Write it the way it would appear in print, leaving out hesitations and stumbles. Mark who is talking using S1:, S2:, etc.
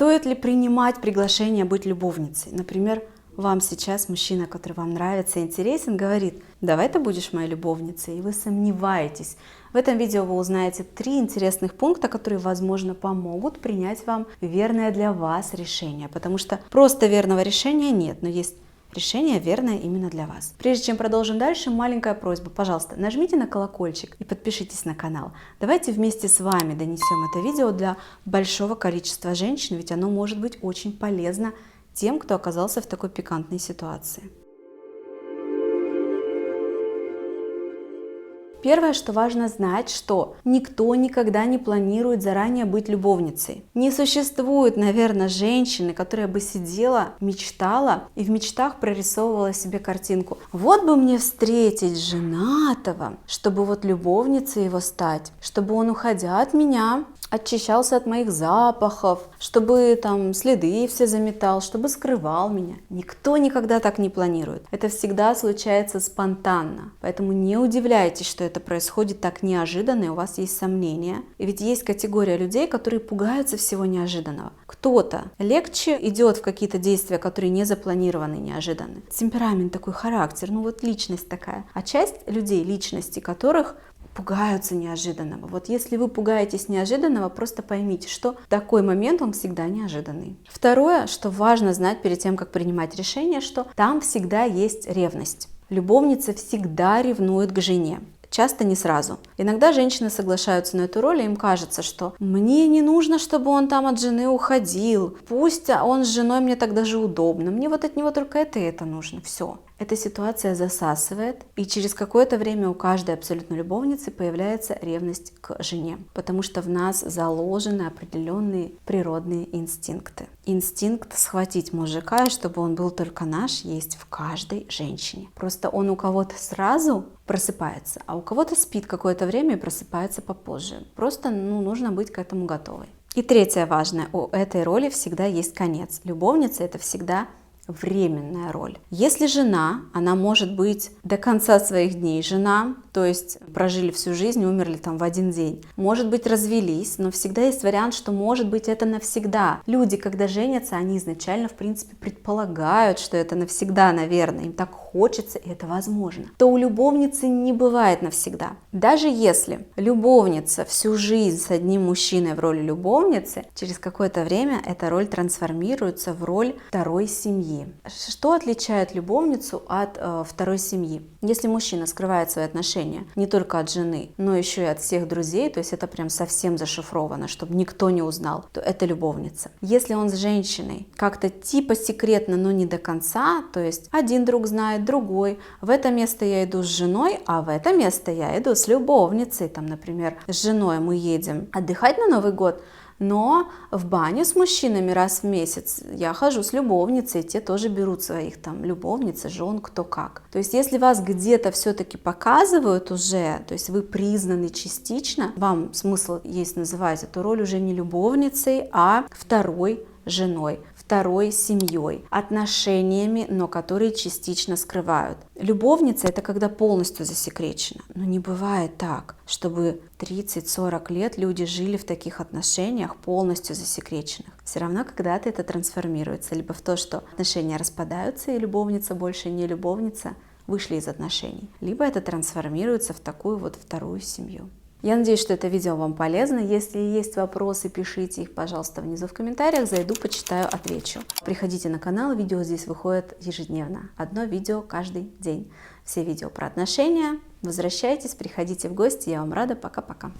S1: Стоит ли принимать приглашение быть любовницей? Например, вам сейчас мужчина, который вам нравится, интересен, говорит: давай ты будешь моей любовницей, и вы сомневаетесь. В этом видео вы узнаете 3 интересных пункта, которые, возможно, помогут принять вам верное для вас решение, потому что просто верного решения нет, но есть решение верное именно для вас. Прежде чем продолжим дальше, маленькая просьба. Пожалуйста, нажмите на колокольчик и подпишитесь на канал. Давайте вместе с вами донесем это видео для большого количества женщин, ведь оно может быть очень полезно тем, кто оказался в такой пикантной ситуации. Первое, что важно знать, что никто никогда не планирует заранее быть любовницей. Не существует, наверное, женщины, которая бы сидела, мечтала и в мечтах прорисовывала себе картинку. Вот бы мне встретить женатого, чтобы вот любовницей его стать, чтобы он, уходя от меня, очищался от моих запахов, чтобы там следы все заметал, чтобы скрывал меня. Никто никогда так не планирует. Это всегда случается спонтанно. Поэтому не удивляйтесь, что это происходит так неожиданно, и у вас есть сомнения. И ведь есть категория людей, которые пугаются всего неожиданного. Кто-то легче идет в какие-то действия, которые не запланированы, неожиданны. Темперамент такой, характер, ну вот личность такая. А часть людей, личности которых пугаются неожиданного. Вот если вы пугаетесь неожиданного, просто поймите, что такой момент, он всегда неожиданный. Второе, что важно знать перед тем, как принимать решение, что там всегда есть ревность. Любовница всегда ревнует к жене. Часто не сразу. Иногда женщины соглашаются на эту роль, и им кажется, что мне не нужно, чтобы он там от жены уходил. Пусть он с женой, мне так даже удобно. Мне вот от него только это и это нужно. Все. Эта ситуация засасывает, и через какое-то время у каждой абсолютно любовницы появляется ревность к жене, потому что в нас заложены определенные природные инстинкты. Инстинкт схватить мужика, чтобы он был только наш, есть в каждой женщине. Просто он у кого-то сразу просыпается, а у кого-то спит какое-то время и просыпается попозже. Просто нужно быть к этому готовой. И третье важное, у этой роли всегда есть конец. Любовница — это всегда временная роль. Если жена, она может быть до конца своих дней жена, то есть прожили всю жизнь, умерли там в один день. Может быть, развелись, но всегда есть вариант, что может быть это навсегда. Люди, когда женятся, они изначально, в принципе, предполагают, что это навсегда, наверное, им так хочется, и это возможно. То у любовницы не бывает навсегда. Даже если любовница всю жизнь с одним мужчиной в роли любовницы, через какое-то время эта роль трансформируется в роль второй семьи. Что отличает любовницу от второй семьи? Если мужчина скрывает свои отношения не только от жены, но еще и от всех друзей, то есть это прям совсем зашифровано, чтобы никто не узнал, то это любовница. Если он с женщиной как-то типа секретно, но не до конца, то есть один друг знает, другой, в это место я иду с женой, а в это место я иду с любовницей. Там, например, с женой мы едем отдыхать на Новый год, но в баню с мужчинами раз в месяц я хожу с любовницей, те тоже берут своих там любовниц, жен, кто как. То есть если вас где-то все-таки показывают уже, то есть вы признаны частично, вам смысл есть называть эту роль уже не любовницей, а второй женой, второй семьей, отношениями, но которые частично скрывают. Любовница — это когда полностью засекречено. Но не бывает так, чтобы 30-40 лет люди жили в таких отношениях полностью засекреченных. Все равно когда-то это трансформируется либо в то, что отношения распадаются, и любовница больше не любовница, вышли из отношений, либо это трансформируется в такую вот вторую семью. Я надеюсь, что это видео вам полезно. Если есть вопросы, пишите их, пожалуйста, внизу в комментариях. Зайду, почитаю, отвечу. Приходите на канал, видео здесь выходит ежедневно. Одно видео каждый день. Все видео про отношения. Возвращайтесь, приходите в гости. Я вам рада. Пока-пока.